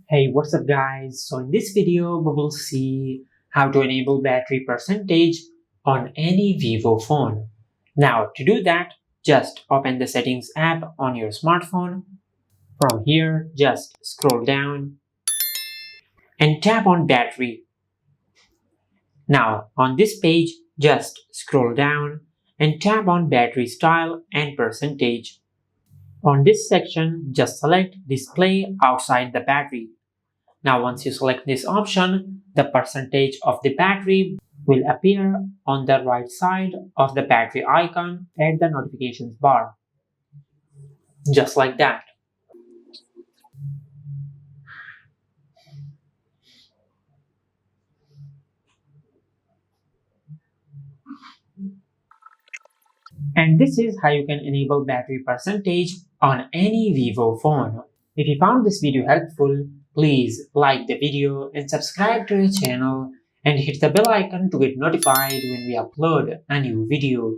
Hey, what's up guys? So in this video we will see how to enable battery percentage on any Vivo phone. Now to do that, just open the settings app on your smartphone. From here, just scroll down and tap on battery. Now on this page, just scroll down and tap on battery style and percentage. On this section, just select display outside the battery. Now once you select this option, the percentage of the battery will appear on the right side of the battery icon at the notifications bar. Just like that. And this is how you can enable battery percentage on any Vivo phone. If you found this video helpful, please like the video and subscribe to the channel and hit the bell icon to get notified when we upload a new video.